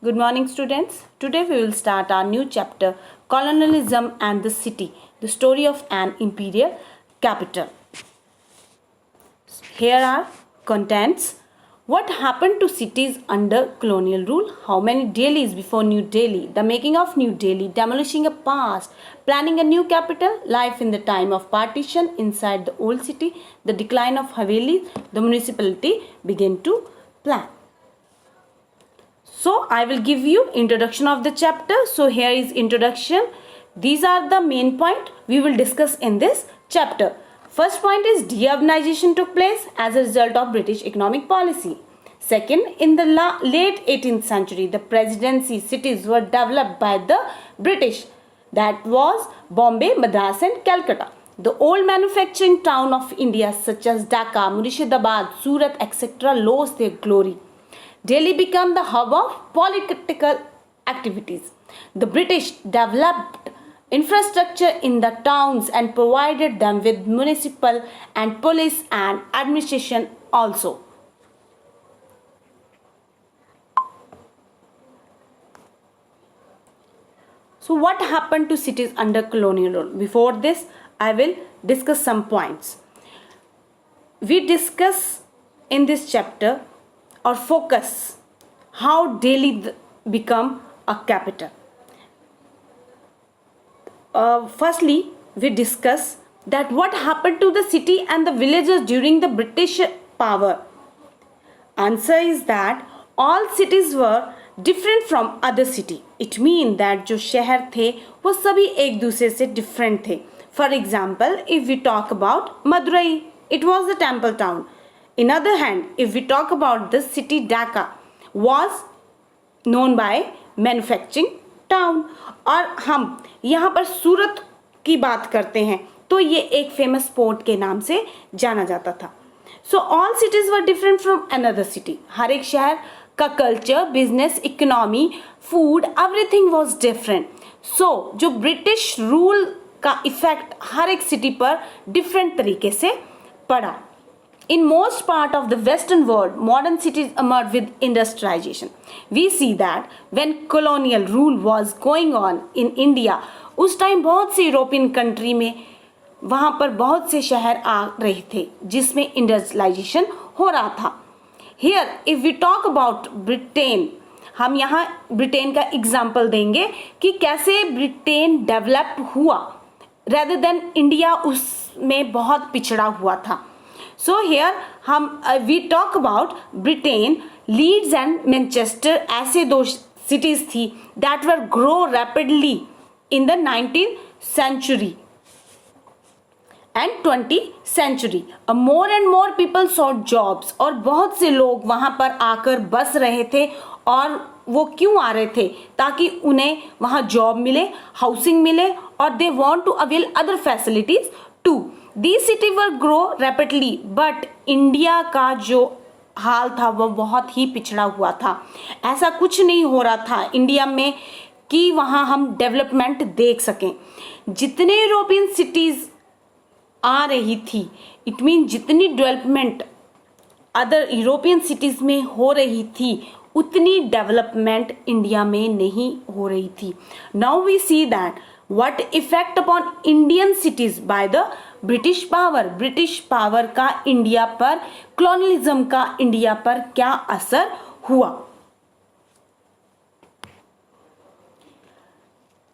Good morning, students. Today we will start our new chapter, Colonialism and the City, the story of an imperial capital. Here are contents. What happened to cities under colonial rule? How many Delhis before New Delhi? The making of New Delhi, demolishing a past, planning a new capital, life in the time of partition inside the old city, the decline of Havelis, the municipality began to plan. So I will give you introduction of the chapter. So here is introduction. These are the main point we will discuss in this chapter. First point is deurbanization took place as a result of British economic policy. Second, in the late 18th century, the presidency cities were developed by the British. That was Bombay, Madras and Calcutta. The old manufacturing town of India such as Dhaka, Murshidabad, Surat etc. lost their glory. Delhi became the hub of political activities. The British developed infrastructure in the towns and provided them with municipal and police and administration also. So what happened to cities under colonial rule? Before this, I will discuss some points. We discuss in this chapter or focus how Delhi become a capital. Firstly, we discuss that what happened to the city and the villages during the British power. Answer is that all cities were different from other city. It means that जो शहर थे वो सभी एक दूसरे से different थे. For example, if we talk about Madurai, it was a temple town. In other hand, if we talk about the city Dhaka, was known by manufacturing town. और हम यहाँ पर सूरत की बात करते हैं तो ये एक फेमस पोर्ट के नाम से जाना जाता था. So all cities were different from another city. हर एक शहर का culture, business, economy, food, everything was different. So जो ब्रिटिश रूल का इफेक्ट हर एक सिटी पर डिफरेंट तरीके से पड़ा. In most part of the Western world, modern cities emerged with industrialization. We see that when colonial rule was going on in India, उस time बहुत से यूरोपियन कंट्री में वहाँ पर बहुत से शहर आ रहे थे जिसमें इंडस्ट्रियलाइजेशन हो रहा था. Here, if we talk about Britain, हम यहाँ ब्रिटेन का एग्जाम्पल देंगे कि कैसे ब्रिटेन डेवलप हुआ rather than इंडिया उसमें बहुत पिछड़ा हुआ था. So here हम we talk about Britain, Leeds and Manchester ऐसे दो cities थी that were grow rapidly in the 19th century and 20th century. More and more people sought jobs और बहुत से लोग वहाँ पर आकर बस रहे थे. और वो क्यों आ रहे थे? ताकि उन्हें वहाँ जॉब मिले, हाउसिंग मिले और they want to avail other facilities too. These cities were grow rapidly, but India का जो हाल था वो बहुत ही पिछड़ा हुआ था. ऐसा कुछ नहीं हो रहा था इंडिया में कि वहाँ हम डेवलपमेंट देख सकें. जितने यूरोपियन सिटीज आ रही थी, इट मीन जितनी डेवलपमेंट अदर यूरोपियन सिटीज में हो रही थी उतनी डेवलपमेंट इंडिया में नहीं हो रही थी. Now we see that what effect upon Indian cities by the British power. British power का इंडिया पर, colonialism का इंडिया पर क्या असर हुआ.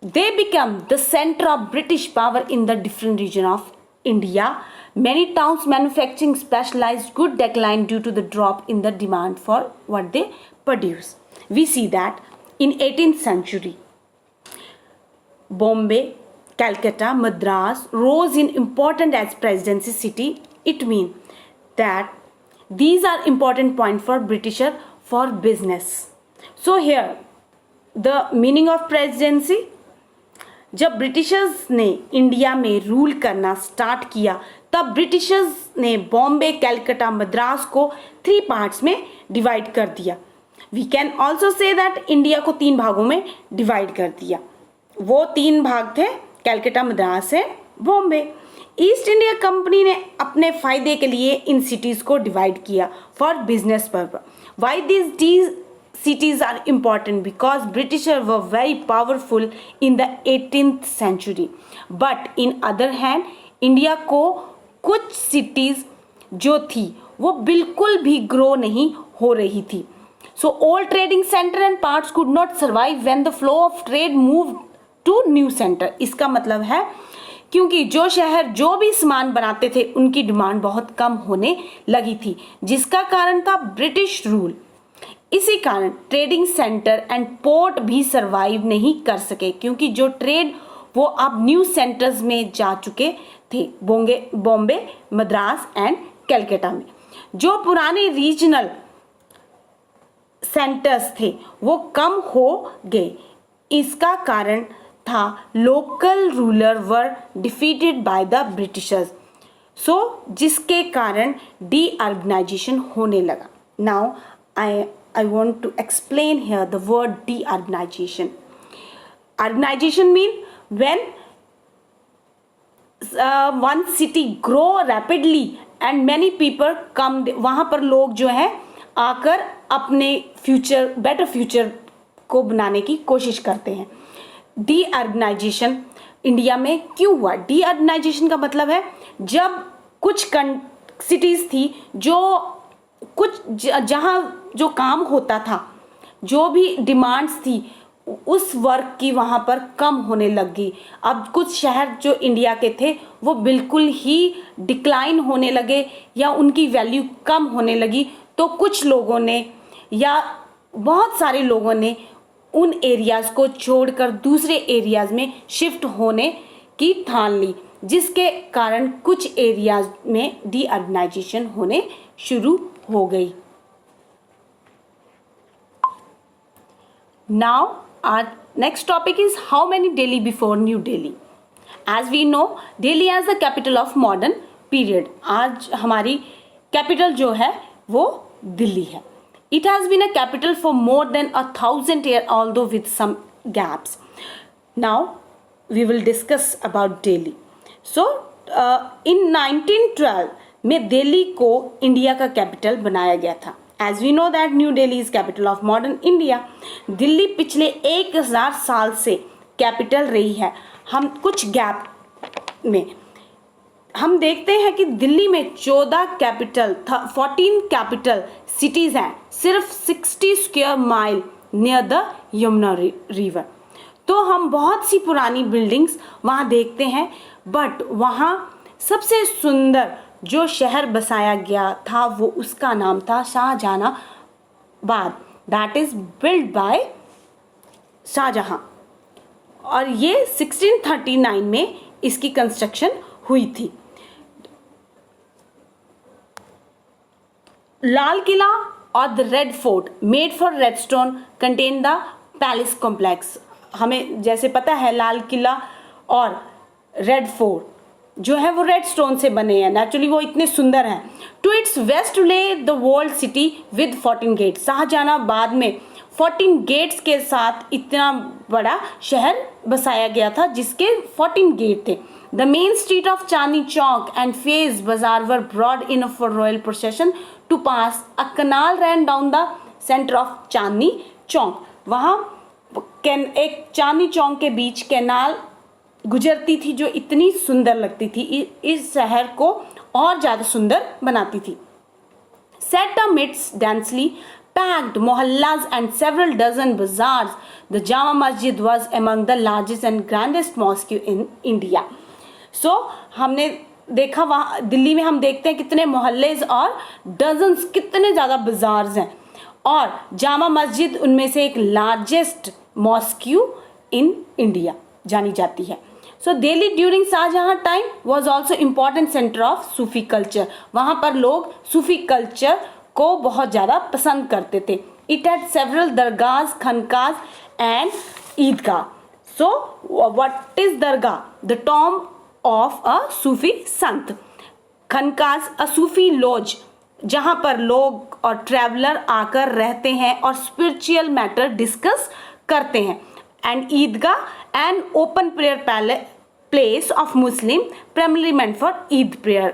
They become the center of British power in the different region of India. Many towns manufacturing specialized good decline due to the drop in the demand for what they produce. We see that in 18th century, Bombay, Calcutta, Madras rose in importance as presidency city. It means that these are important points for Britisher for business. So here the meaning of presidency. जब Britishers ने India में rule करना start किया तब Britishers ने बॉम्बे, कैलकाटा, मद्रास को 3 parts में divide कर दिया. We can also say that India को 3 भागों में डिवाइड कर दिया. वो 3 भाग थे कैलकाटा, मद्रास है बॉम्बे. ईस्ट इंडिया कंपनी ने अपने फायदे के लिए इन सिटीज को डिवाइड किया for business purpose. Why this cities are important because Britishers were very powerful in the 18th century. But in other hand, India को कुछ cities जो थी वो बिल्कुल भी ग्रो नहीं हो रही थी. So old trading center and parts could not survive when the flow of trade moved to new center. इसका मतलब है क्योंकि जो शहर जो भी सामान बनाते थे उनकी डिमांड बहुत कम होने लगी थी, जिसका कारण था ब्रिटिश रूल. इसी कारण ट्रेडिंग सेंटर एंड पोर्ट भी सरवाइव नहीं कर सके क्योंकि जो ट्रेड वो अब न्यू सेंटर्स में जा चुके थे, बॉम्बे, मद्रास एंड कलकत्ता में. जो पुराने रीजनल सेंटर्स थे वो कम हो गए. इसका कारण था local ruler were defeated by the Britishers. So जिसके कारण डीअर्बनाइजेशन होने लगा. Now I want to explain here the word deurbanization. Urbanization means when one city grow rapidly and many people come. वहाँ पर लोग जो है आकर अपने फ्यूचर बेटर फ्यूचर को बनाने की कोशिश करते हैं. डीअर्बनाइजेशन इंडिया में क्यों हुआ? डीअर्बनाइजेशन का मतलब है जब कुछ सिटीज थी जो कुछ जहाँ जो काम होता था, जो भी डिमांड्स थी उस वर्क की वहाँ पर कम होने लग गई. अब कुछ शहर जो इंडिया के थे वो बिल्कुल ही डिक्लाइन होने लगे या उनकी वैल्यू कम होने लगी. तो कुछ लोगों ने या बहुत सारे लोगों ने उन एरियाज़ को छोड़कर दूसरे एरियाज़ में शिफ्ट होने की ठान ली, जिसके कारण कुछ एरियाज़ में डीअर्बनाइजेशन होने शुरू हो गई. Now our next topic is how many Delhi before New Delhi. As we know, Delhi as the capital of modern period. आज हमारी कैपिटल जो है वो दिल्ली है. It has been a capital for more than 1,000 years, although with some gaps. Now we will discuss about Delhi. So in 1912 में दिल्ली को India का capital बनाया गया था. As we know that New Delhi is capital of modern India. Delhi पिछले 1000 साल से capital रही है. हम कुछ गैप में हम देखते हैं कि दिल्ली में 14 कैपिटल सिटीज हैं, सिर्फ 60 square mile near the Yamuna river. तो हम बहुत सी पुरानी बिल्डिंग्स वहाँ देखते हैं, बट वहाँ सबसे सुंदर जो शहर बसाया गया था वो उसका नाम था Shahjahanabad. That is build by Shahjahan, और ये 1639 में इसकी कंस्ट्रक्शन हुई थी. लाल किला और the red fort made for red stone contain the palace complex. हमें जैसे पता है लाल किला और रेड फोर्ट जो है वो रेड स्टोन से बने हैं. नेचुरली वो इतने सुंदर हैं. To its west lay the world city with 14 gates. Shahjahanabad में 14 गेट्स के साथ इतना बड़ा शहर बसाया गया था जिसके 14 गेट थे. The main street of Chandni Chowk and Faiz Bazaar were broad enough for royal procession to pass. A canal ran down the centre of Chandni Chowk. वहाँ एक चांदनी चौक के बीच कैनाल गुजरती थी जो इतनी सुंदर लगती थी, इस शहर को और ज़्यादा सुंदर बनाती थी. Set amidst densely packed mohallas and several dozen bazaars, the Jama Masjid was among the largest and grandest mosque in India. So हमने देखा वहाँ दिल्ली में हम देखते हैं कितने मोहल्लेज और डजन्स कितने ज़्यादा बाजार्स हैं, और जामा मस्जिद उनमें से एक लार्जेस्ट मॉस्क्यू इन इंडिया जानी जाती है. So Delhi during Shah Jahan time was also important centre of Sufi culture. वहाँ पर लोग सूफी कल्चर को बहुत ज़्यादा पसंद करते थे. It had several dargah, khanqahs and Eidgah. So what is dargah? The tomb of a Sufi sant. Khanqahs a Sufi laws जहाँ पर लोग और ट्रैवलर आकर रहते हैं और स्पिरिचुअल मैटर डिस्कस करते हैं. And Idgah an open prayer place of Muslim primarily meant for Eid prayer.